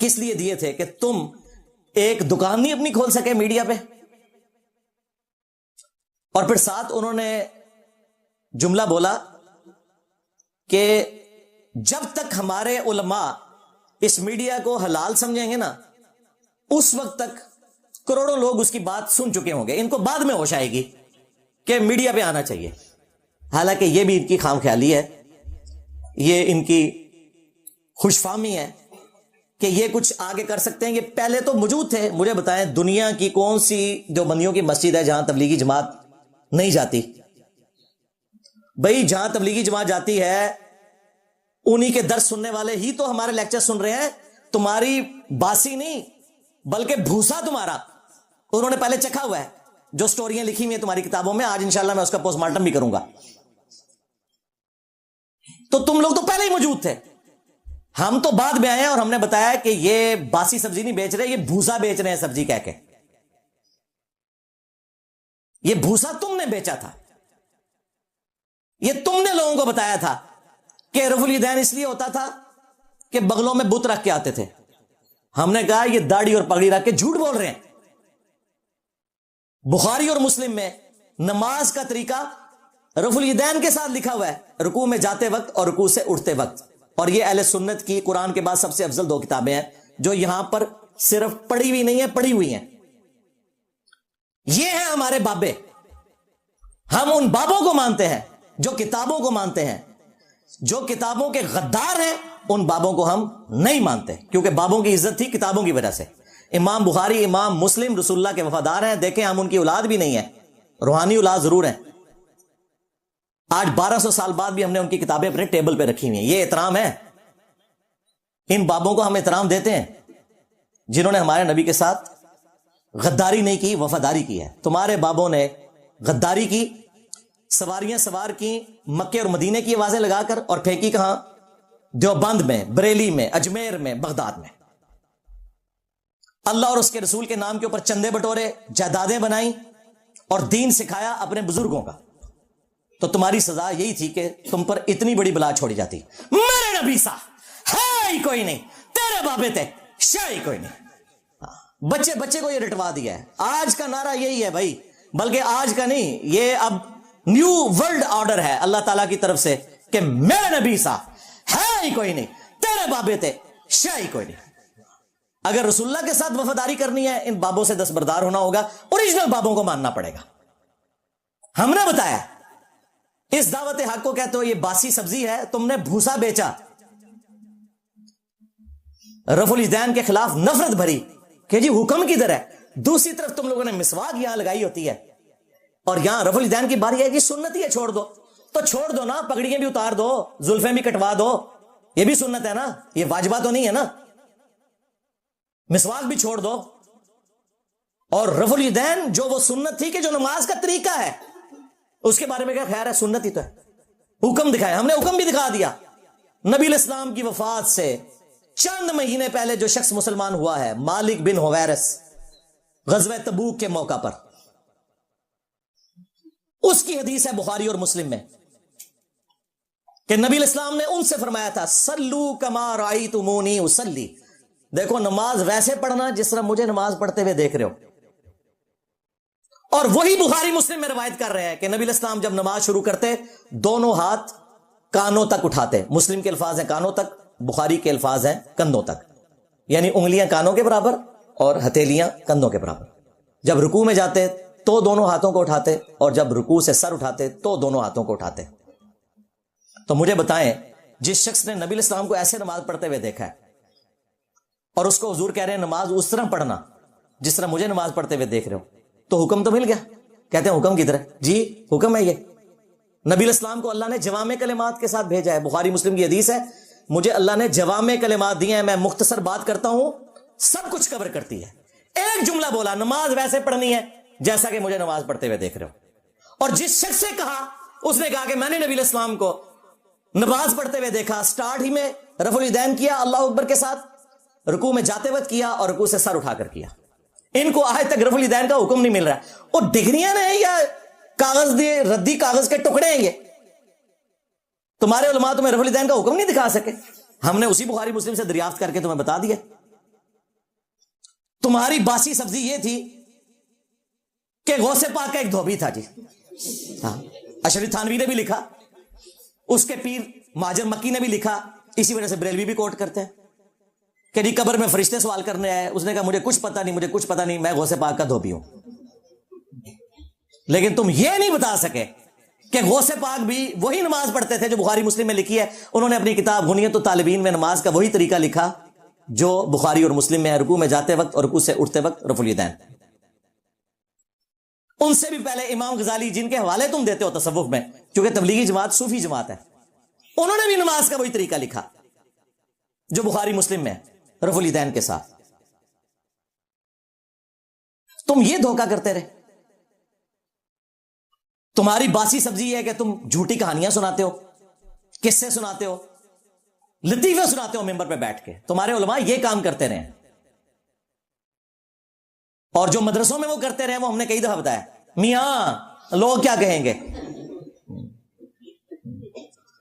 کس لیے دیے تھے؟ کہ تم ایک دکان نہیں اپنی کھول سکے میڈیا پہ. اور پھر ساتھ انہوں نے جملہ بولا کہ جب تک ہمارے علماء اس میڈیا کو حلال سمجھیں گے نا اس وقت تک کروڑوں لوگ اس کی بات سن چکے ہوں گے. ان کو بعد میں ہوش آئے گی کہ میڈیا پہ آنا چاہیے. حالانکہ یہ بھی ان کی خام خیالی ہے, یہ ان کی خوش فہمی ہے کہ یہ کچھ آگے کر سکتے ہیں. یہ پہلے تو موجود تھے. مجھے بتائیں دنیا کی کون سی دیوبندیوں کی مسجد ہے جہاں تبلیغی جماعت نہیں جاتی؟ بھائی جہاں تبلیغی جماعت جاتی ہے انہی کے درس سننے والے ہی تو ہمارے لیکچر سن رہے ہیں. تمہاری باسی نہیں بلکہ بھوسا تمہارا انہوں نے پہلے چکھا ہوا ہے. جو سٹوریاں لکھی ہوئی ہیں تمہاری کتابوں میں, آج انشاءاللہ میں اس کا پوسٹ مارٹم بھی کروں گا. تو تم لوگ تو پہلے ہی موجود تھے. ہم تو بعد میں آئے ہیں اور ہم نے بتایا کہ یہ باسی سبزی نہیں بیچ رہے, یہ بھوسا بیچ رہے ہیں سبزی کہہ کے. یہ بھوسا تم نے بیچا تھا. یہ تم نے لوگوں کو بتایا تھا کہ رفع الیدین اس لیے ہوتا تھا کہ بغلوں میں بت رکھ کے آتے تھے. ہم نے کہا یہ داڑھی اور پگڑی رکھ کے جھوٹ بول رہے ہیں. بخاری اور مسلم میں نماز کا طریقہ رفع الیدین کے ساتھ لکھا ہوا ہے, رکوع میں جاتے وقت اور رکوع سے اٹھتے وقت. اور یہ اہل سنت کی قرآن کے بعد سب سے افضل 2 کتابیں ہیں جو یہاں پر صرف پڑھی ہوئی نہیں ہیں, پڑھی ہوئی ہیں. یہ ہیں ہمارے بابے. ہم ان بابوں کو مانتے ہیں جو کتابوں کو مانتے ہیں. جو کتابوں کے غدار ہیں ان بابوں کو ہم نہیں مانتے, کیونکہ بابوں کی عزت تھی کتابوں کی وجہ سے. امام بخاری, امام مسلم رسول اللہ کے وفادار ہیں. دیکھیں ہم ان کی اولاد بھی نہیں ہیں, روحانی اولاد ضرور ہیں. آج 1200 سال بعد بھی ہم نے ان کی کتابیں اپنے ٹیبل پہ رکھی ہوئی ہیں. یہ احترام ہے. ان بابوں کو ہم احترام دیتے ہیں جنہوں نے ہمارے نبی کے ساتھ غداری نہیں کی, وفاداری کی ہے. تمہارے بابوں نے غداری کی, سواریاں سوار کی مکے اور مدینے کی آوازیں لگا کر, اور پھینکی کہاں؟ دیوبند میں, بریلی میں, اجمیر میں, بغداد میں. اللہ اور اس کے رسول کے نام کے اوپر چندے بٹورے, جائیدادیں بنائیں اور دین سکھایا اپنے بزرگوں کا. تو تمہاری سزا یہی تھی کہ تم پر اتنی بڑی بلا چھوڑی جاتی. میرے نبی سا ہے ہی کوئی نہیں, تیرے بابے تھے شاہ ہی کوئی نہیں. بچے کو یہ رٹوا دیا ہے. آج کا نعرہ یہی ہے بھائی, بلکہ آج کا نہیں, یہ اب نیو ورلڈ آرڈر ہے اللہ تعالیٰ کی طرف سے کہ میرے نبی سا ہے ہی کوئی نہیں, تیرے بابے تھے شاہ ہی کوئی نہیں. اگر رسول اللہ کے ساتھ وفاداری کرنی ہے ان بابوں سے دستبردار ہونا ہوگا, اوریجنل بابوں کو ماننا پڑے گا. ہم نے بتایا اس دعوت حق کو کہتے ہو یہ باسی سبزی ہے, تم نے بھوسا بیچا. رفع الیدین کے خلاف نفرت بھری کہ جی حکم کدھر ہے. دوسری طرف تم لوگوں نے مسواک یہاں لگائی ہوتی ہے, اور یہاں رفع الیدین کی باری ہے کہ سنت ہی ہے, چھوڑ دو. تو چھوڑ دو نا, پگڑیاں بھی اتار دو, زلفیں بھی کٹوا دو, یہ بھی سنت ہے نا, یہ واجبہ تو نہیں ہے نا. مسواک بھی چھوڑ دو. اور رفع الیدین جو وہ سنت تھی کہ جو نماز کا طریقہ ہے اس کے بارے میں کیا خیر ہے, سنت ہی تو ہے. حکم دکھایا, ہم نے حکم بھی دکھا دیا. نبی الاسلام کی وفات سے چند مہینے پہلے جو شخص مسلمان ہوا ہے, مالک بن حویرث, غزوہ تبوک کے موقع پر, اس کی حدیث ہے بخاری اور مسلم میں کہ نبی الاسلام نے ان سے فرمایا تھا صلو کما رأیتمونی اصلی. دیکھو نماز ویسے پڑھنا جس طرح مجھے نماز پڑھتے ہوئے دیکھ رہے ہو. اور وہی بخاری مسلم میں روایت کر رہے ہیں کہ نبی الاسلام جب نماز شروع کرتے دونوں ہاتھ کانوں تک اٹھاتے. مسلم کے الفاظ ہیں کانوں تک, بخاری کے الفاظ ہیں کندھوں تک, یعنی انگلیاں کانوں کے برابر اور ہتھیلیاں کندھوں کے برابر. جب رکوع میں جاتے تو دونوں ہاتھوں کو اٹھاتے, اور جب رکوع سے سر اٹھاتے تو دونوں ہاتھوں کو اٹھاتے. تو مجھے بتائیں جس شخص نے نبی الاسلام کو ایسے نماز پڑھتے ہوئے دیکھا ہے اور اس کو حضور کہہ رہے ہیں نماز اس طرح پڑھنا جس طرح مجھے نماز پڑھتے ہوئے دیکھ رہے ہو, تو حکم تو مل گیا. کہتے ہیں حکم کدھر ہے؟ جی حکم ہے یہ. نبی الاسلام کو اللہ نے جوامع کلمات کے ساتھ بھیجا ہے. بخاری مسلم کی حدیث ہے, مجھے اللہ نے جوامع کلمات دیے ہیں, میں مختصر بات کرتا ہوں, سب کچھ کور کرتی ہے. ایک جملہ بولا, نماز ویسے پڑھنی ہے جیسا کہ مجھے نماز پڑھتے ہوئے دیکھ رہے ہو. اور جس شخص سے کہا اس نے کہا کہ میں نے نبی الاسلام کو نماز پڑھتے ہوئے دیکھا, سٹارٹ ہی میں رفع الیدین کیا اللہ اکبر کے ساتھ, رکوع میں جاتے وقت کیا, اور رکوع سے سر اٹھا کر کیا. ان کو آج تک رفع الیدین کا حکم نہیں مل رہا. وہ ڈگریاں ہیں یا کاغذ دیے ردی کاغذ کے ٹکڑے ہیں؟ یہ تمہارے علماء تمہیں رفع الیدین کا حکم نہیں دکھا سکے. ہم نے اسی بخاری مسلم سے دریافت کر کے تمہیں بتا دیا. تمہاری باسی سبزی یہ تھی کہ غوث پاک کا ایک دھوبی تھا جی. ہاں اشرف تھانوی نے بھی لکھا, اس کے پیر مہاجر مکی نے بھی لکھا, اسی وجہ سے بریلوی بھی کوٹ کرتے ہیں کہ جی قبر میں فرشتے سوال کرنے آئے, اس نے کہا مجھے کچھ پتا نہیں, میں غوث پاک کا دھوبی ہوں. لیکن تم یہ نہیں بتا سکے کہ غوث پاک بھی وہی نماز پڑھتے تھے جو بخاری مسلم میں لکھی ہے. انہوں نے اپنی کتاب غنیت الطالبین میں نماز کا وہی طریقہ لکھا جو بخاری اور مسلم میں ہے, رکوع میں جاتے وقت اور رکوع سے اٹھتے وقت رفع الیدین. ان سے بھی پہلے امام غزالی جن کے حوالے تم دیتے ہو تصوف میں, کیونکہ تبلیغی جماعت صوفی جماعت ہے, انہوں نے بھی نماز کا وہی طریقہ لکھا جو بخاری مسلم میں رفع الیدین کے ساتھ. تم یہ دھوکہ کرتے رہے. تمہاری باسی سبزی ہے کہ تم جھوٹی کہانیاں سناتے ہو, قصے سناتے ہو, لطیفے سناتے ہو ممبر پہ بیٹھ کے. تمہارے علماء یہ کام کرتے رہے, اور جو مدرسوں میں وہ کرتے رہے وہ ہم نے کئی دفعہ بتایا. میاں لوگ کیا کہیں گے,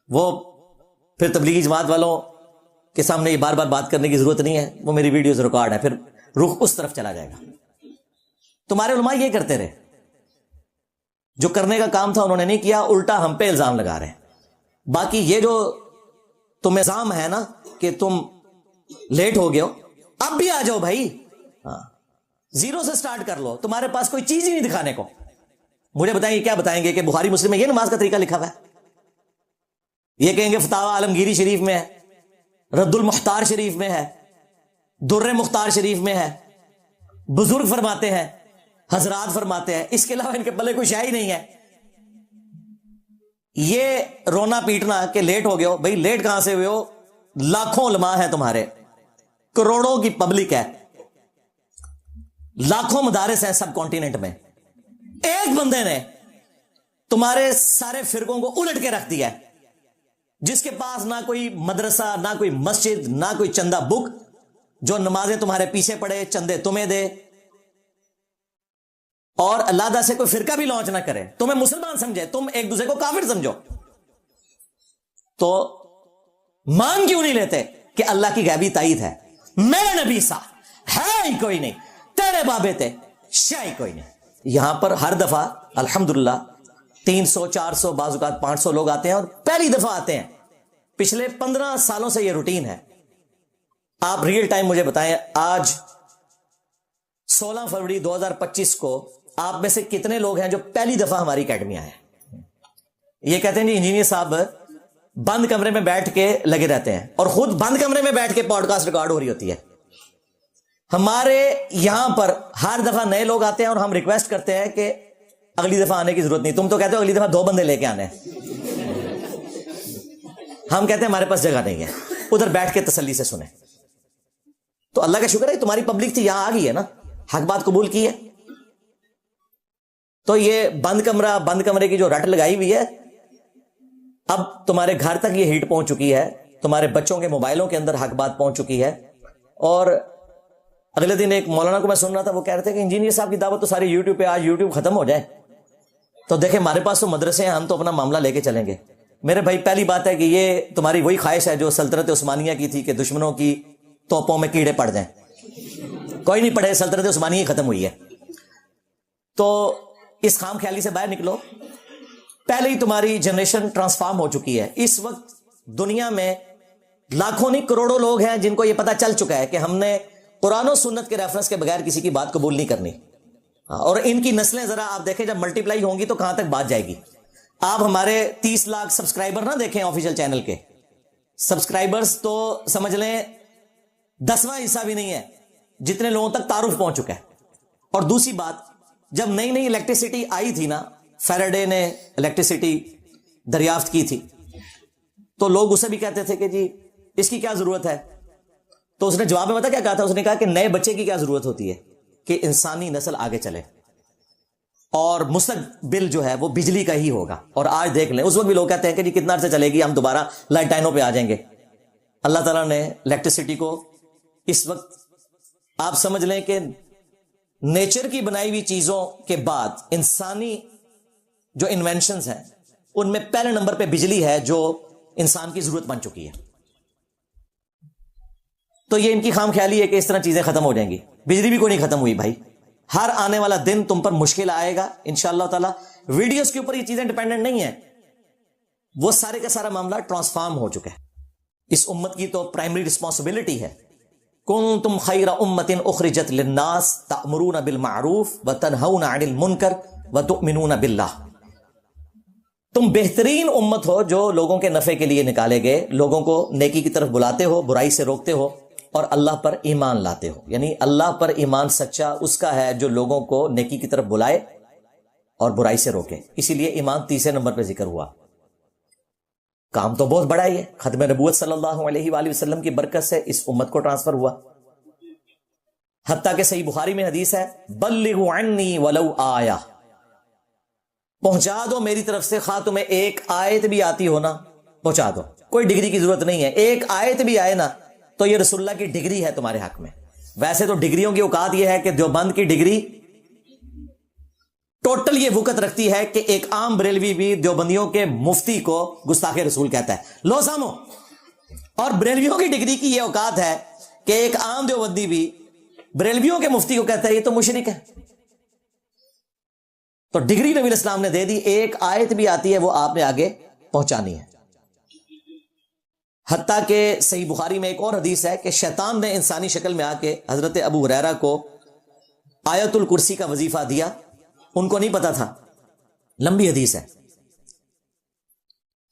وہ پھر تبلیغی جماعت والوں کے سامنے یہ بار بار بات کرنے کی ضرورت نہیں ہے, وہ میری ویڈیوز ریکارڈ ہے, پھر رخ اس طرف چلا جائے گا. تمہارے علماء یہ کرتے رہے, جو کرنے کا کام تھا انہوں نے نہیں کیا, الٹا ہم پہ الزام لگا رہے ہیں. باقی یہ جو تم الزام ہے نا کہ تم لیٹ ہو گئے ہو, اب بھی آ جاؤ بھائی, ہاں زیرو سے سٹارٹ کر لو. تمہارے پاس کوئی چیز ہی نہیں دکھانے کو. مجھے بتائیں کیا بتائیں گے کہ بخاری مسلم میں یہ نماز کا طریقہ لکھا ہوا ہے؟ یہ کہیں گے فتاوی عالمگیری شریف میں ہے, رد المختار شریف میں ہے, در مختار شریف میں ہے, بزرگ فرماتے ہیں, حضرات فرماتے ہیں. اس کے علاوہ ان کے پلے کوئی شے ہی نہیں ہے. یہ رونا پیٹنا کہ لیٹ ہو گئے ہو, بھئی لیٹ کہاں سے ہوئے ہو؟ لاکھوں علماء ہیں تمہارے, کروڑوں کی پبلک ہے, لاکھوں مدارس ہیں سب کانٹیننٹ میں. ایک بندے نے تمہارے سارے فرقوں کو الٹ کے رکھ دیا ہے, جس کے پاس نہ کوئی مدرسہ, نہ کوئی مسجد, نہ کوئی چندہ بک, جو نمازیں تمہارے پیچھے پڑے, چندے تمہیں دے, اور اللہ سے کوئی فرقہ بھی لانچ نہ کرے, تمہیں مسلمان سمجھے, تم ایک دوسرے کو کافر سمجھو. تو مان کیوں نہیں لیتے کہ اللہ کی غیبی تائید ہے؟ میرے نبی سا ہے ہی کوئی نہیں, تیرے بابے تھے شے ہی کوئی نہیں. یہاں پر ہر دفعہ الحمدللہ 300 400 بعض اوقات 500 لوگ آتے ہیں, اور پہلی دفعہ آتے ہیں. پچھلے 15 سالوں سے یہ روٹین ہے. آپ ریئل ٹائم مجھے بتائیں, آج 16 فروری 2025 کو آپ میں سے کتنے لوگ ہیں جو پہلی دفعہ ہماری اکیڈمی آئے ہیں؟ یہ کہتے ہیں جی انجینئر صاحب بند کمرے میں بیٹھ کے لگے رہتے ہیں, اور خود بند کمرے میں بیٹھ کے پوڈ کاسٹ ریکارڈ ہو رہی ہوتی ہے. ہمارے یہاں پر ہر دفعہ نئے لوگ آتے ہیں, اور ہم ریکویسٹ کرتے ہیں کہ اگلی دفعہ آنے کی ضرورت نہیں. تم تو کہتے ہو اگلی دفعہ 2 بندے لے کے آنے ہیں, ہم کہتے ہیں ہمارے پاس جگہ نہیں ہے, ادھر بیٹھ کے تسلی سے سنیں. تو اللہ کا شکر ہے تمہاری پبلک تھی, یہاں آ گئی ہے نا, حق بات قبول کی ہے. تو یہ بند کمرے کی جو رٹ لگائی ہوئی ہے, اب تمہارے گھر تک یہ ہیٹ پہنچ چکی ہے, تمہارے بچوں کے موبائلوں کے اندر حق بات پہنچ چکی ہے. اور اگلے دن ایک مولانا کو میں سن رہا تھا, وہ کہہ رہے تھے کہ انجینئر صاحب کی دعوت تو ساری یوٹیوب پہ, آج یوٹیوب ختم ہو جائے تو دیکھیں ہمارے پاس تو مدرسے ہیں, ہم تو اپنا معاملہ لے کے چلیں گے. میرے بھائی پہلی بات ہے کہ یہ تمہاری وہی خواہش ہے جو سلطنت عثمانیہ کی تھی کہ دشمنوں کی توپوں میں کیڑے پڑ جائیں. کوئی نہیں پڑے, سلطنت عثمانیہ ہی ختم ہوئی ہے. تو اس خام خیالی سے باہر نکلو. پہلے ہی تمہاری جنریشن ٹرانسفارم ہو چکی ہے. اس وقت دنیا میں لاکھوں نہیں کروڑوں لوگ ہیں جن کو یہ پتا چل چکا ہے کہ ہم نے قرآن و سنت کے ریفرنس کے بغیر کسی کی بات قبول نہیں کرنی. اور ان کی نسلیں ذرا آپ دیکھیں جب ملٹی پلائی ہوں گی تو کہاں تک بات جائے گی. آپ ہمارے 30 لاکھ سبسکرائبر نہ دیکھیں آفیشیل چینل کے, سبسکرائبرز تو سمجھ لیں 10واں حصہ بھی نہیں ہے جتنے لوگوں تک تعارف پہنچ چکا ہے. اور دوسری بات, جب نئی نئی الیکٹریسٹی آئی تھی نا, فیراڈے نے الیکٹریسٹی دریافت کی تھی, تو لوگ اسے بھی کہتے تھے کہ جی اس کی کیا ضرورت ہے. تو اس نے جواب میں پتا کیا کہا تھا, اس نے کہا کہ نئے بچے کی کیا ضرورت ہوتی ہے کہ انسانی نسل آگے چلے, اور مستقبل جو ہے وہ بجلی کا ہی ہوگا. اور آج دیکھ لیں, اس وقت بھی لوگ کہتے ہیں کہ جی کتنا عرصہ چلے گی, ہم دوبارہ لائٹائنوں پہ آ جائیں گے. اللہ تعالیٰ نے الیکٹریسٹی کو اس وقت آپ سمجھ لیں کہ نیچر کی بنائی ہوئی چیزوں کے بعد انسانی جو انوینشنز ہیں ان میں پہلے نمبر پہ بجلی ہے جو انسان کی ضرورت بن چکی ہے. تو تو یہ ان کی خام خیالی ہے کہ اس طرح چیزیں ختم ہو جائیں گی. بجلی بھی کوئی نہیں ختم ہوئی بھائی. ہر آنے والا دن تم پر مشکل آئے گا انشاءاللہ تعالی. ویڈیوز کے اوپر یہ چیزیں ڈیپینڈنٹ نہیں ہیں, وہ سارے کا سارا معاملہ ٹرانسفارم ہو چکا ہے. اس امت کی تو پرائمری رسپانسبلٹی ہے, کنتم خیر امت اخرجت للناس تأمرون بالمعروف وتنہون عن المنکر وتؤمنون باللہ. تم بہترین امت ہو جو لوگوں کے نفع کے لیے نکالے گئے, لوگوں کو نیکی کی طرف بلاتے ہو, برائی سے روکتے ہو, اور اللہ پر ایمان لاتے ہو. یعنی اللہ پر ایمان سچا اس کا ہے جو لوگوں کو نیکی کی طرف بلائے اور برائی سے روکے. اسی لیے ایمان تیسرے نمبر پہ ذکر ہوا. کام تو بہت بڑا ہی ہے. ختم نبوت صلی اللہ علیہ وآلہ وسلم کی برکت سے اس امت کو ٹرانسفر ہوا. حتیٰ کہ صحیح بخاری میں حدیث ہے, بلغوا عنی ولو آیہ, پہنچا دو میری طرف سے, خواہ تمہیں ایک آیت بھی آتی ہو نا پہنچا دو. کوئی ڈگری کی ضرورت نہیں ہے, ایک آیت بھی آئے نا تو یہ رسول اللہ کی ڈگری ہے تمہارے حق میں. ویسے تو ڈگریوں کی اوقات یہ ہے کہ دیوبند کی ڈگری ٹوٹل یہ وقت رکھتی ہے کہ ایک عام بریلوی بھی دیوبندیوں کے مفتی کو گستاخ رسول کہتا ہے, لو سامو. اور بریلویوں کی ڈگری کی یہ اوقات ہے کہ ایک عام دیوبندی بھی بریلویوں کے مفتی کو کہتا ہے یہ تو مشرک ہے. تو ڈگری نبی الاسلام نے دے دی, ایک آیت بھی آتی ہے وہ آپ نے آگے پہنچانی ہے. حتیٰ کہ صحیح بخاری میں ایک اور حدیث ہے کہ شیطان نے انسانی شکل میں آ کے حضرت ابو ہریرہ کو آیت الکرسی کا وظیفہ دیا. ان کو نہیں پتا تھا, لمبی حدیث ہے.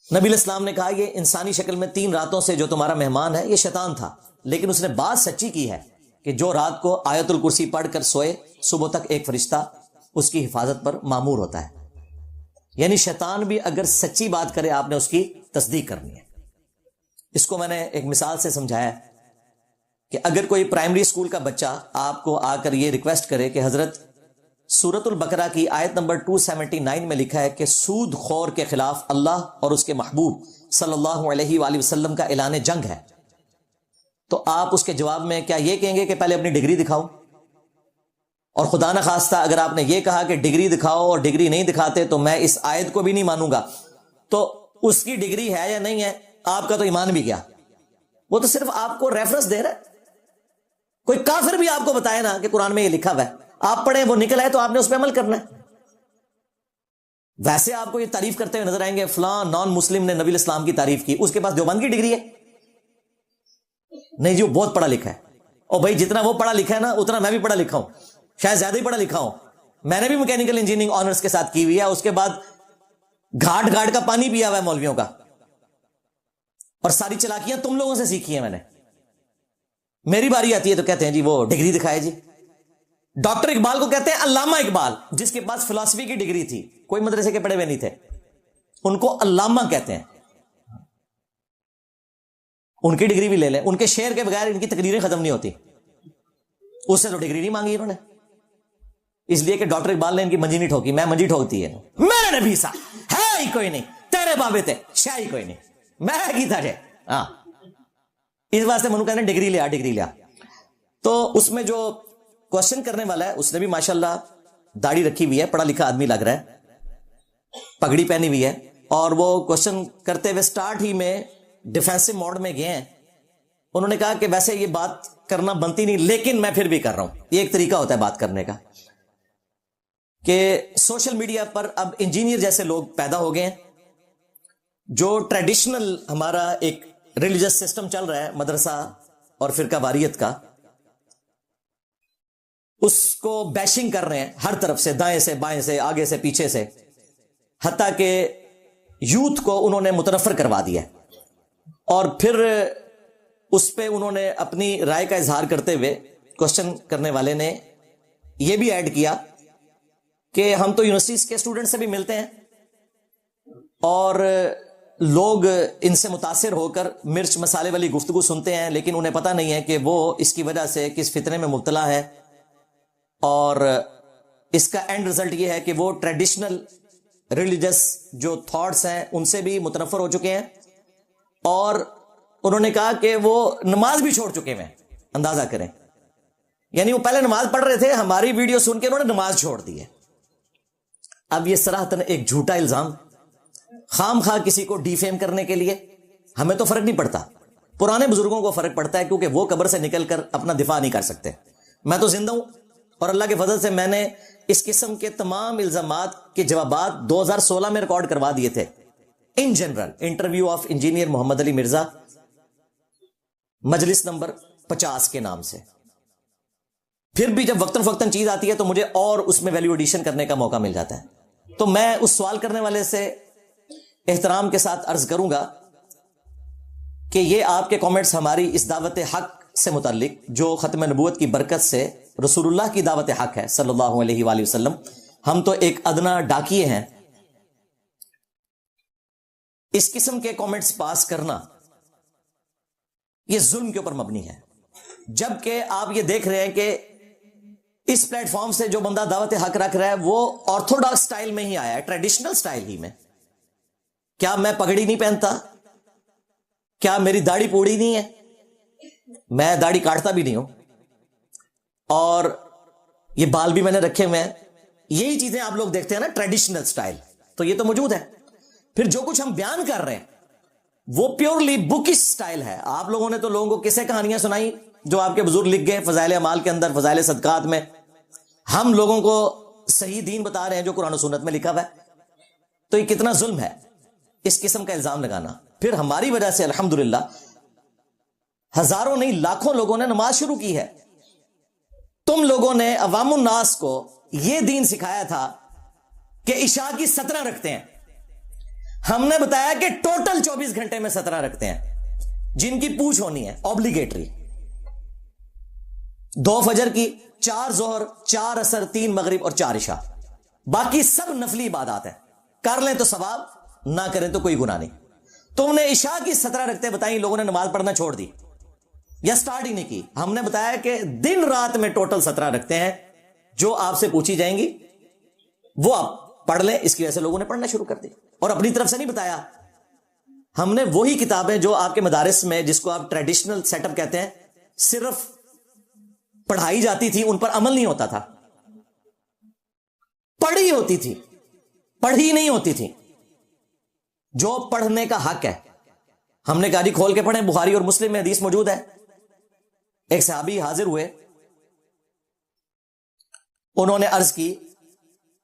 نبی الاسلام نے کہا یہ انسانی شکل میں 3 راتوں سے جو تمہارا مہمان ہے یہ شیطان تھا, لیکن اس نے بات سچی کی ہے کہ جو رات کو آیت الکرسی پڑھ کر سوئے صبح تک ایک فرشتہ اس کی حفاظت پر مامور ہوتا ہے. یعنی شیطان بھی اگر سچی بات کرے آپ نے اس کی تصدیق کرنی ہے. اس کو میں نے ایک مثال سے سمجھایا کہ اگر کوئی پرائمری اسکول کا بچہ آپ کو آ کر یہ ریکویسٹ کرے کہ حضرت سورۃ البقرہ کی آیت نمبر 279 میں لکھا ہے کہ سود خور کے خلاف اللہ اور اس کے محبوب صلی اللہ علیہ وآلہ وسلم کا اعلان جنگ ہے, تو آپ اس کے جواب میں کیا یہ کہیں گے کہ پہلے اپنی ڈگری دکھاؤ؟ اور خدا نہ خواستہ اگر آپ نے یہ کہا کہ ڈگری دکھاؤ اور ڈگری نہیں دکھاتے تو میں اس آیت کو بھی نہیں مانوں گا, تو اس کی ڈگری ہے یا نہیں ہے, آپ کا تو ایمان بھی گیا. وہ تو صرف آپ کو ریفرنس دے رہا ہے. کوئی کافر بھی آپ کو بتائے نا کہ قرآن میں یہ لکھا ہوا ہے, آپ پڑھیں وہ نکل آئے تو آپ نے اس پہ عمل کرنا ہے. ویسے آپ کو یہ تعریف کرتے ہوئے نظر آئیں گے فلاں نان مسلم نے نبی الاسلام کی تعریف کی, اس کے پاس دیوبند کی ڈگری ہے. نہیں جی وہ بہت پڑھا لکھا ہے. اور بھائی جتنا وہ پڑھا لکھا ہے نا اتنا میں بھی پڑھا لکھا ہوں, شاید زیادہ ہی پڑھا لکھا ہوں. میں نے بھی میکینیکل انجینئرنگ آنرز کے ساتھ کی ہوئی ہے, اس کے بعد گھاٹ گھاٹ کا پانی پیا ہوا ہے مولویوں کا, اور ساری چلاکیاں تم لوگوں سے سیکھی ہیں میں نے. میری باری آتی ہے تو کہتے ہیں جی وہ ڈگری دکھائے جی. ڈاکٹر اقبال کو کہتے ہیں علامہ اقبال, جس کے پاس فلسفی کی ڈگری تھی, کوئی مدرسے کے پڑھے ہوئے نہیں تھے, ان کو علامہ کہتے ہیں. ان کی ڈگری بھی لے لیں, ان کے شعر کے بغیر ان کی تقریریں ختم نہیں ہوتی. اس سے تو ڈگری نہیں مانگی انہوں نے, اس لیے کہ ڈاکٹر اقبال نے ان کی منجی نہیں ٹھوکی. میں منجی ٹھوکتی ہے, میرے نبی سا ہے ہی کوئی نہیں, تیرے بابے تھے شاہ ہی کوئی نہیں, میں کی تھا جے. ہاں اس واسطے منو کہنے ڈگری لیا ڈگری لیا. تو اس میں جو کوشچن کرنے والا ہے اس نے بھی ماشاءاللہ داڑھی رکھی ہوئی ہے, پڑھا لکھا آدمی لگ رہا ہے, پگڑی پہنی ہوئی ہے, اور وہ کوشچن کرتے ہوئے سٹارٹ ہی میں ڈیفینسو موڈ میں گئے ہیں. انہوں نے کہا کہ ویسے یہ بات کرنا بنتی نہیں لیکن میں پھر بھی کر رہا ہوں. یہ ایک طریقہ ہوتا ہے بات کرنے کا کہ سوشل میڈیا پر اب انجینئر جیسے لوگ پیدا ہو گئے ہیں. جو ٹریڈیشنل ہمارا ایک ریلیجس سسٹم چل رہا ہے مدرسہ اور فرقہ واریت کا, اس کو بیشنگ کر رہے ہیں ہر طرف سے, دائیں سے بائیں سے آگے سے پیچھے سے, حتیٰ کہ یوتھ کو انہوں نے متنفر کروا دیا. اور پھر اس پہ انہوں نے اپنی رائے کا اظہار کرتے ہوئے کوشچن کرنے والے نے یہ بھی ایڈ کیا کہ ہم تو یونیورسٹیز کے اسٹوڈنٹ سے بھی ملتے ہیں اور لوگ ان سے متاثر ہو کر مرچ مسالے والی گفتگو سنتے ہیں, لیکن انہیں پتہ نہیں ہے کہ وہ اس کی وجہ سے کس فتنے میں مبتلا ہے, اور اس کا اینڈ رزلٹ یہ ہے کہ وہ ٹریڈیشنل ریلیجس جو تھاٹس ہیں ان سے بھی متنفر ہو چکے ہیں, اور انہوں نے کہا کہ وہ نماز بھی چھوڑ چکے ہیں. اندازہ کریں, یعنی وہ پہلے نماز پڑھ رہے تھے, ہماری ویڈیو سن کے انہوں نے نماز چھوڑ دی ہے. اب یہ صراحتاً ایک جھوٹا الزام, خام خواہ کسی کو ڈی فیم کرنے کے لیے, ہمیں تو فرق نہیں پڑتا, پرانے بزرگوں کو فرق پڑتا ہے کیونکہ وہ قبر سے نکل کر اپنا دفاع نہیں کر سکتے. میں تو زندہ ہوں اور اللہ کے فضل سے میں نے اس قسم کے تمام الزامات کے جوابات 2016 میں ریکارڈ کروا دیے تھے. ان general interview of engineer Muhammad Ali Mirza, مجلس نمبر 50 کے نام سے. پھر بھی جب وقتاً فوقتاً چیز آتی ہے تو مجھے اور اس میں ویلیو ایڈیشن کرنے کا موقع مل جاتا ہے. تو میں اس سوال کرنے والے سے احترام کے ساتھ عرض کروں گا کہ یہ آپ کے کامنٹس ہماری اس دعوت حق سے متعلق جو ختم نبوت کی برکت سے رسول اللہ کی دعوت حق ہے صلی اللہ علیہ وآلہ وسلم, ہم تو ایک ادنا ڈاکیے ہیں. اس قسم کے کامنٹس پاس کرنا یہ ظلم کے اوپر مبنی ہے, جبکہ آپ یہ دیکھ رہے ہیں کہ اس پلیٹ فارم سے جو بندہ دعوت حق رکھ رہا ہے وہ آرتھوڈاکس سٹائل میں ہی آیا ہے, ٹریڈیشنل سٹائل ہی میں. کیا میں پگڑی نہیں پہنتا؟ کیا میری داڑھی پوڑی نہیں ہے؟ میں داڑھی کاٹتا بھی نہیں ہوں اور یہ بال بھی میں نے رکھے ہوئے ہیں. یہی چیزیں آپ لوگ دیکھتے ہیں نا, ٹریڈیشنل سٹائل, تو یہ تو موجود ہے. پھر جو کچھ ہم بیان کر رہے ہیں وہ پیورلی بکش سٹائل ہے. آپ لوگوں نے تو لوگوں کو کسے کہانیاں سنائی جو آپ کے بزرگ لکھ گئے فضائل اعمال کے اندر, فضائل صدقات میں. ہم لوگوں کو صحیح دین بتا رہے ہیں جو قرآن و سنت میں لکھا ہوا ہے. تو یہ کتنا ظلم ہے اس قسم کا الزام لگانا. پھر ہماری وجہ سے الحمدللہ ہزاروں نہیں لاکھوں لوگوں نے نماز شروع کی ہے. تم لوگوں نے عوام الناس کو یہ دین سکھایا تھا کہ عشاء کی 17 رکھتے ہیں. ہم نے بتایا کہ ٹوٹل 24 گھنٹے میں 17 رکھتے ہیں جن کی پوچھ ہونی ہے اوبلیگیٹری. 2 فجر کی, 4 ظہر, 4 عصر, 3 مغرب اور 4 عشاء. باقی سب نفلی عبادات ہیں, کر لیں تو ثواب, نہ کریں تو کوئی گناہ نہیں. تم نے عشاء کی 17 رکھتے بتائیں, لوگوں نے نماز پڑھنا چھوڑ دی یا سٹارٹ ہی نہیں کی. ہم نے بتایا کہ دن رات میں ٹوٹل 17 رکھتے ہیں, جو آپ سے پوچھی جائیں گی وہ آپ پڑھ لیں. اس کی وجہ سے لوگوں نے پڑھنا شروع کر دی اور اپنی طرف سے نہیں بتایا. ہم نے وہی کتابیں جو آپ کے مدارس میں, جس کو آپ ٹریڈیشنل سیٹ اپ کہتے ہیں, صرف پڑھائی جاتی تھی, ان پر عمل نہیں ہوتا تھا. پڑھی ہوتی تھی, پڑھی نہیں ہوتی تھی. جو پڑھنے کا حق ہے ہم نے کہا جی کھول کے پڑھیں, بخاری اور مسلم میں حدیث موجود ہے. ایک صحابی حاضر ہوئے, انہوں نے عرض کی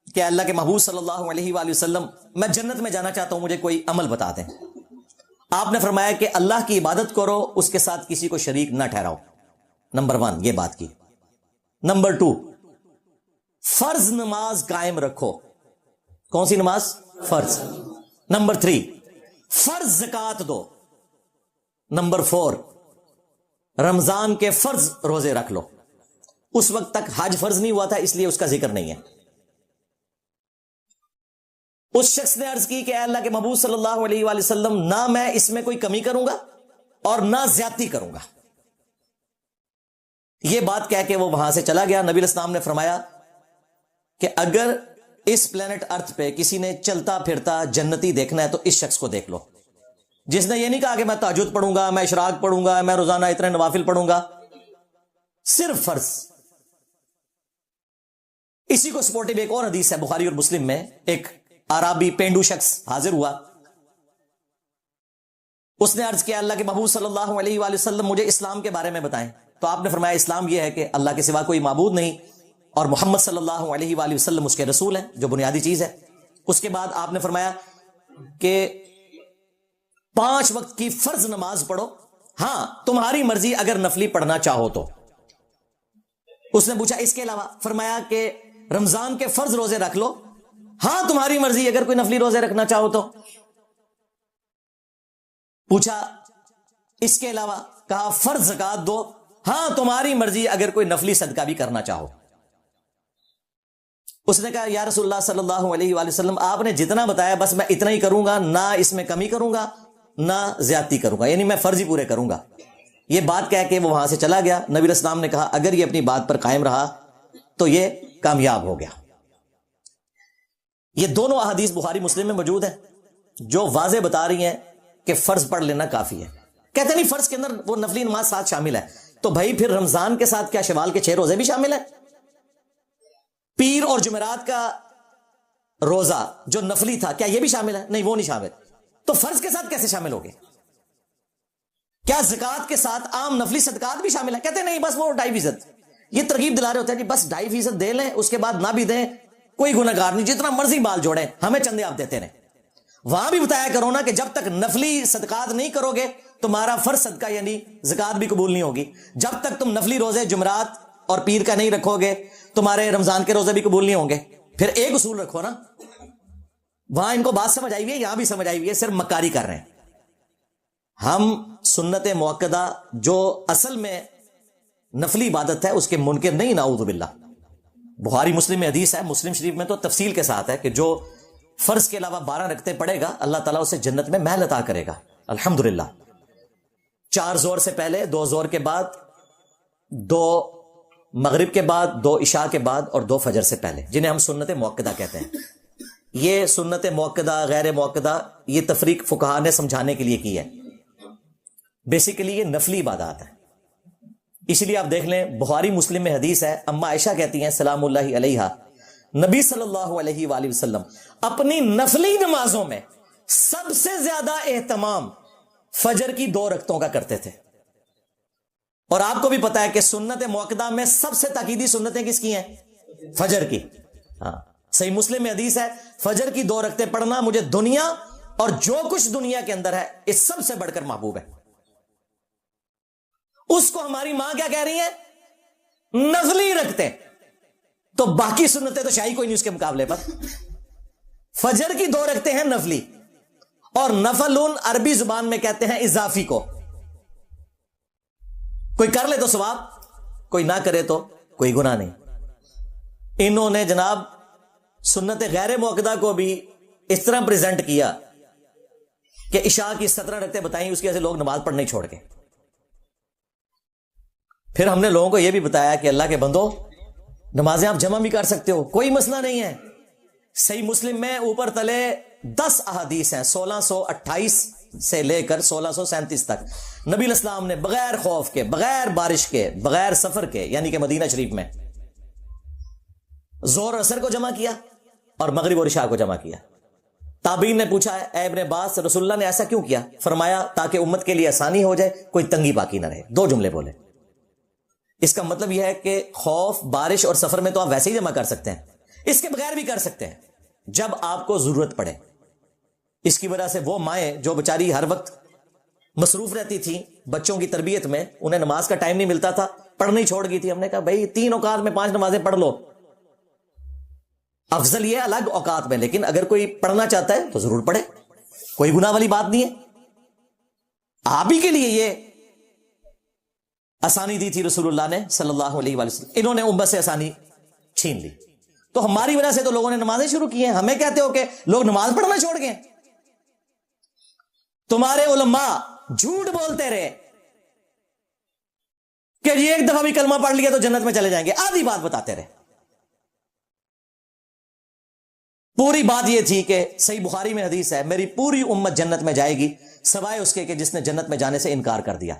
کہ اللہ کے محبوب صلی اللہ علیہ وآلہ وسلم میں جنت میں جانا چاہتا ہوں, مجھے کوئی عمل بتا دیں. آپ نے فرمایا کہ اللہ کی عبادت کرو, اس کے ساتھ کسی کو شریک نہ ٹھہراؤ. نمبر 1 یہ بات کی. نمبر 2 فرض نماز قائم رکھو. کون سی نماز؟ فرض. نمبر 3 فرض زکات دو. نمبر 4 رمضان کے فرض روزے رکھ لو. اس وقت تک حج فرض نہیں ہوا تھا اس لیے اس کا ذکر نہیں ہے. اس شخص نے عرض کی کہ اے اللہ کے محبوب صلی اللہ علیہ وآلہ وسلم, نہ میں اس میں کوئی کمی کروں گا اور نہ زیادتی کروں گا. یہ بات کہہ کے وہ وہاں سے چلا گیا. نبی اسلام نے فرمایا کہ اگر اس پلانٹ ارتھ پہ کسی نے چلتا پھرتا جنتی دیکھنا ہے تو اس شخص کو دیکھ لو, جس نے یہ نہیں کہا کہ میں تہجد پڑھوں گا, میں اشراق پڑھوں گا, میں روزانہ اتنے نوافل پڑھوں گا, صرف فرض. اسی کو سپورٹو ایک اور حدیث ہے بخاری اور مسلم میں. ایک عربی پینڈو شخص حاضر ہوا, اس نے عرض کیا اللہ کے محبوب صلی اللہ علیہ وآلہ وسلم مجھے اسلام کے بارے میں بتائیں. تو آپ نے فرمایا اسلام یہ ہے کہ اللہ کے سوا کوئی معبود نہیں اور محمد صلی اللہ علیہ وآلہ وسلم اس کے رسول ہیں, جو بنیادی چیز ہے. اس کے بعد آپ نے فرمایا کہ 5 وقت کی فرض نماز پڑھو, ہاں تمہاری مرضی اگر نفلی پڑھنا چاہو تو. اس نے پوچھا اس کے علاوہ؟ فرمایا کہ رمضان کے فرض روزے رکھ لو, ہاں تمہاری مرضی اگر کوئی نفلی روزے رکھنا چاہو تو. پوچھا اس کے علاوہ؟ کہا فرض زکات دو, ہاں تمہاری مرضی اگر کوئی نفلی صدقہ بھی کرنا چاہو. اس نے کہا یا رسول اللہ صلی اللہ علیہ وآلہ وسلم آپ نے جتنا بتایا بس میں اتنا ہی کروں گا, نہ اس میں کمی کروں گا نہ زیادتی کروں گا, یعنی میں فرض ہی پورے کروں گا. یہ بات کہہ کے وہ وہاں سے چلا گیا. نبی علیہ السلام نے کہا اگر یہ اپنی بات پر قائم رہا تو یہ کامیاب ہو گیا. یہ دونوں احادیث بخاری مسلم میں موجود ہیں جو واضح بتا رہی ہیں کہ فرض پڑھ لینا کافی ہے. کہتے نہیں فرض کے اندر وہ نفلی نماز ساتھ شامل ہے, تو بھائی پھر رمضان کے ساتھ کیا شوال کے 6 روزے بھی شامل ہیں؟ پیر اور جمعرات کا روزہ جو نفلی تھا کیا یہ بھی شامل ہے؟ نہیں وہ نہیں شامل. تو فرض کے ساتھ کیسے شامل ہو گئے؟ کیا زکات کے ساتھ عام نفلی صدقات بھی شامل ہیں؟ کہتے ہیں نہیں بس وہ 2.5%. یہ ترغیب دلا رہے ہوتے ہیں کہ بس 2.5% دے لیں, اس کے بعد نہ بھی دیں کوئی گناہگار نہیں, جتنا مرضی بال جوڑیں, ہمیں چندے آپ دیتے رہیں. وہاں بھی بتایا کرو نا کہ جب تک نفلی صدقات نہیں کرو گے تمہارا فرض صدقہ یعنی زکات بھی قبول نہیں ہوگی. جب تک تم نفلی روزے جمعرات اور پیر کا نہیں رکھو گے تمہارے رمضان کے روزے بھی قبول نہیں ہوں گے. پھر ایک اصول رکھو نا. وہاں ان کو بات سمجھ آئی ہوئی ہے, یہاں بھی سمجھ آئی ہوئی ہے, صرف مکاری کر رہے ہیں. ہم سنت موقدہ جو اصل میں نفلی عبادت ہے اس کے منکر نہیں, نعوذ باللہ. بخاری مسلم میں حدیث ہے, مسلم شریف میں تو تفصیل کے ساتھ ہے کہ جو فرض کے علاوہ 12 رکعتیں پڑھے گا اللہ تعالیٰ اسے جنت میں محل عطا کرے گا الحمدللہ. 4 ظہر سے پہلے, 2 ظہر کے بعد, 2 مغرب کے بعد, 2 عشاء کے بعد اور 2 فجر سے پہلے, جنہیں ہم سنت موقدہ کہتے ہیں. یہ سنت موقدہ غیر موقدہ یہ تفریق فقہا نے سمجھانے کے لیے کی ہے. بیسیکلی یہ نفلی عبادات ہے. اسی لیے آپ دیکھ لیں بخاری مسلم میں حدیث ہے, اما عائشہ کہتی ہیں سلام اللہ علیہا, نبی صلی اللہ علیہ وآلہ وسلم اپنی نفلی نمازوں میں سب سے زیادہ اہتمام فجر کی 2 رکعتوں کا کرتے تھے. اور آپ کو بھی پتا ہے کہ سنت موقدہ میں سب سے تاکیدی سنتیں کس کی ہیں؟ فجر کی. ہاں صحیح مسلم میں حدیث ہے, فجر کی 2 رکعتیں پڑھنا مجھے دنیا اور جو کچھ دنیا کے اندر ہے اس سب سے بڑھ کر محبوب ہے. اس کو ہماری ماں کیا کہہ رہی ہیں؟ نفلی رکھتے. تو باقی سنتیں تو شاہی کوئی نہیں اس کے مقابلے پر. فجر کی 2 رکھتے ہیں نفلی, اور نفل عربی زبان میں کہتے ہیں اضافی کو. کوئی کر لے تو ثواب, کوئی نہ کرے تو کوئی گناہ نہیں. انہوں نے جناب سنت غیر موقدہ کو بھی اس طرح پریزنٹ کیا کہ عشاء کی 17 رکعتیں بتائیں, اس کی وجہ سے لوگ نماز پڑھنے چھوڑ گئے. پھر ہم نے لوگوں کو یہ بھی بتایا کہ اللہ کے بندو نمازیں آپ جمع بھی کر سکتے ہو, کوئی مسئلہ نہیں ہے. صحیح مسلم میں اوپر تلے 10 احادیث ہیں 1628 سے لے کر 1637 تک. نبی الاسلام نے بغیر خوف کے, بغیر بارش کے, بغیر سفر کے, یعنی کہ مدینہ شریف میں ظہر اور عصر کو جمع کیا اور مغرب اور عشاء کو جمع کیا. تابعین نے پوچھا ہے اے ابن عباس رسول اللہ نے ایسا کیوں کیا؟ فرمایا تاکہ امت کے لیے آسانی ہو جائے, کوئی تنگی باقی نہ رہے. 2 جملے بولے. اس کا مطلب یہ ہے کہ خوف, بارش اور سفر میں تو آپ ویسے ہی جمع کر سکتے ہیں, اس کے بغیر بھی کر سکتے ہیں جب آپ کو ضرورت پڑے. اس کی وجہ سے وہ مائیں جو بیچاری ہر وقت مصروف رہتی تھی بچوں کی تربیت میں, انہیں نماز کا ٹائم نہیں ملتا تھا, پڑھنی چھوڑ گئی تھی. ہم نے کہا بھائی 3 اوقات میں 5 نمازیں پڑھ لو. افضل یہ الگ اوقات میں, لیکن اگر کوئی پڑھنا چاہتا ہے تو ضرور پڑھے, کوئی گناہ والی بات نہیں ہے. آپ ہی کے لیے یہ آسانی دی تھی رسول اللہ نے صلی اللہ علیہ وآلہ وسلم. انہوں نے امت سے آسانی چھین لی, تو ہماری وجہ سے تو لوگوں نے نمازیں شروع کی ہیں. ہمیں کہتے ہو کہ لوگ نماز پڑھنا چھوڑ گئے. تمہارے علماء جھوٹ بولتے رہے کہ یہ ایک دفعہ بھی کلمہ پڑھ لیا تو جنت میں چلے جائیں گے, آدھی بات بتاتے رہے. پوری بات یہ تھی کہ صحیح بخاری میں حدیث ہے میری پوری امت جنت میں جائے گی سوائے اس کے کہ جس نے جنت میں جانے سے انکار کر دیا.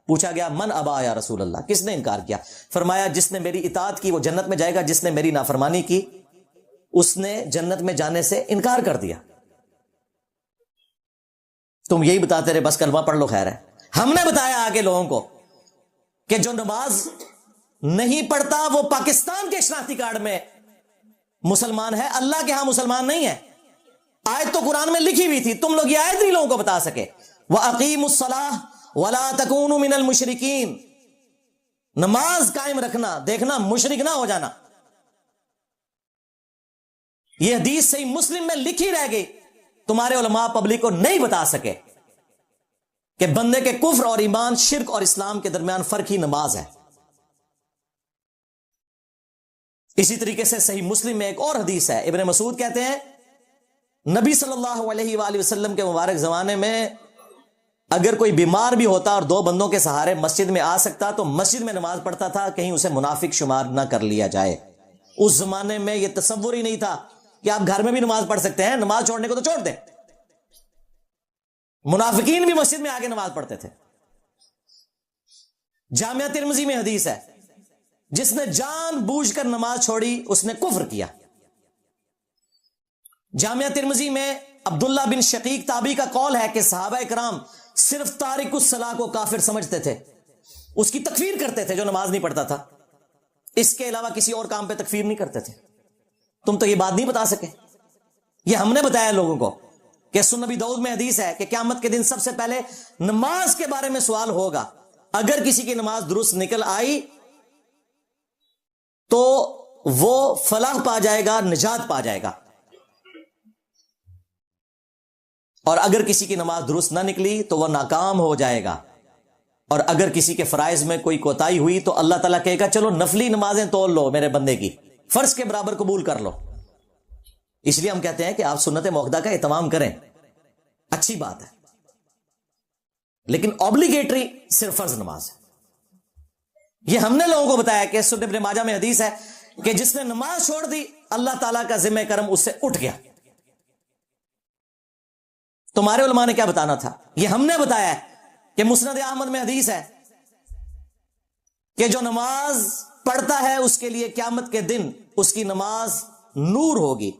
پوچھا گیا من ابا یا رسول اللہ, کس نے انکار کیا؟ فرمایا جس نے میری اطاعت کی وہ جنت میں جائے گا, جس نے میری نافرمانی کی اس نے جنت میں جانے سے انکار کر دیا. تم یہی بتاتے رہے بس کلمہ پڑھ لو خیر ہے. ہم نے بتایا آگے لوگوں کو کہ جو نماز نہیں پڑھتا وہ پاکستان کے شناختی کارڈ میں مسلمان ہے, اللہ کے ہاں مسلمان نہیں ہے. آیت تو قرآن میں لکھی ہوئی تھی, تم لوگ یہ آیت نہیں لوگوں کو بتا سکے. وَأَقِيمُوا الصَّلَاةَ وَلَا تَكُونُوا مِنَ الْمُشْرِكِينَ, نماز قائم رکھنا, دیکھنا مشرک نہ ہو جانا. یہ حدیث صحیح مسلم میں لکھی رہ گئی, تمہارے علماء پبلک کو نہیں بتا سکے کہ بندے کے کفر اور ایمان, شرک اور اسلام کے درمیان فرق ہی نماز ہے. اسی طریقے سے صحیح مسلم میں ایک اور حدیث ہے, ابن مسعود کہتے ہیں نبی صلی اللہ علیہ وآلہ وسلم کے مبارک زمانے میں اگر کوئی بیمار بھی ہوتا اور 2 بندوں کے سہارے مسجد میں آ سکتا تو مسجد میں نماز پڑھتا تھا, کہیں اسے منافق شمار نہ کر لیا جائے. اس زمانے میں یہ تصور ہی نہیں تھا کہ آپ گھر میں بھی نماز پڑھ سکتے ہیں, نماز چھوڑنے کو تو چھوڑ دیں. منافقین بھی مسجد میں آگے نماز پڑھتے تھے. جامعہ ترمذی میں حدیث ہے جس نے جان بوجھ کر نماز چھوڑی اس نے کفر کیا. جامعہ ترمذی میں عبداللہ بن شقیق تابعی کا قول ہے کہ صحابہ کرام صرف تارک الصلاح کو کافر سمجھتے تھے, اس کی تکفیر کرتے تھے جو نماز نہیں پڑھتا تھا, اس کے علاوہ کسی اور کام پہ تکفیر نہیں کرتے تھے. تم تو یہ بات نہیں بتا سکے. یہ ہم نے بتایا لوگوں کو کہ سنن نبی داؤد میں حدیث ہے کہ قیامت کے دن سب سے پہلے نماز کے بارے میں سوال ہوگا. اگر کسی کی نماز درست نکل آئی تو وہ فلاح پا جائے گا, نجات پا جائے گا, اور اگر کسی کی نماز درست نہ نکلی تو وہ ناکام ہو جائے گا. اور اگر کسی کے فرائض میں کوئی کوتاہی ہوئی تو اللہ تعالیٰ کہے گا چلو نفلی نمازیں تول لو میرے بندے کی, فرض کے برابر قبول کر لو. اس لیے ہم کہتے ہیں کہ آپ سنت موقدہ کا اہتمام کریں, اچھی بات ہے, لیکن obligatory صرف فرض نماز ہے. یہ ہم نے لوگوں کو بتایا کہ سنن ابن ماجہ میں حدیث ہے کہ جس نے نماز چھوڑ دی اللہ تعالیٰ کا ذمہ کرم اس سے اٹھ گیا. تمہارے علماء نے کیا بتانا تھا؟ یہ ہم نے بتایا ہے کہ مسند احمد میں حدیث ہے کہ جو نماز پڑھتا ہے اس کے لیے قیامت کے دن اس کی نماز نور ہوگی,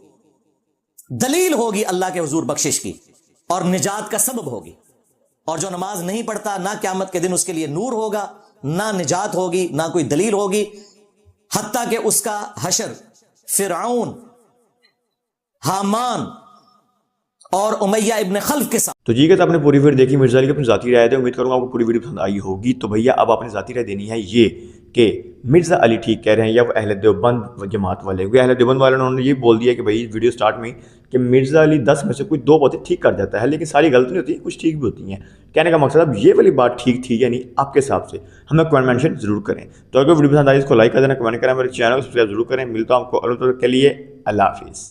دلیل ہوگی اللہ کے حضور بخشش کی, اور نجات کا سبب ہوگی. اور جو نماز نہیں پڑھتا نہ قیامت کے دن اس کے لیے نور ہوگا, نہ نجات ہوگی, نہ کوئی دلیل ہوگی, حتیٰ کہ اس کا حشر فرعون, حامان اور امیہ ابن خلف کے ساتھ. تو جی کہ آپ نے پوری ویڈیو دیکھی, مرزا علی کی اپنی ذاتی رائے ہے, امید کروں گا آپ کو پوری ویڈیو پسند آئی ہوگی. تو بھیا اب آپ نے ذاتی رائے دینی ہے یہ کہ مرزا علی ٹھیک کہہ رہے ہیں یا وہ اہل دیوبند جماعت والے. کیونکہ اہل دیوبند والوں نے یہ بول دیا کہ بھائی ویڈیو سٹارٹ میں کہ مرزا علی 10 میں سے کوئی 2 باتیں ٹھیک کر جاتا ہے, لیکن ساری غلط نہیں ہوتی, کچھ ٹھیک بھی ہوتی ہیں. کہنے کا مقصد اب یہ والی بات ٹھیک تھی یا نہیں آپ کے حساب سے, ہمیں کمنٹ مینشن ضرور کریں. تو اگر ویڈیو پسند آئی اس کو لائک کر دینا, کمنٹ کریں, میرے چینل کو سبسکرائب ضرور کریں. ملتا ہوں آپ کو اگلے کے لیے. اللہ حافظ.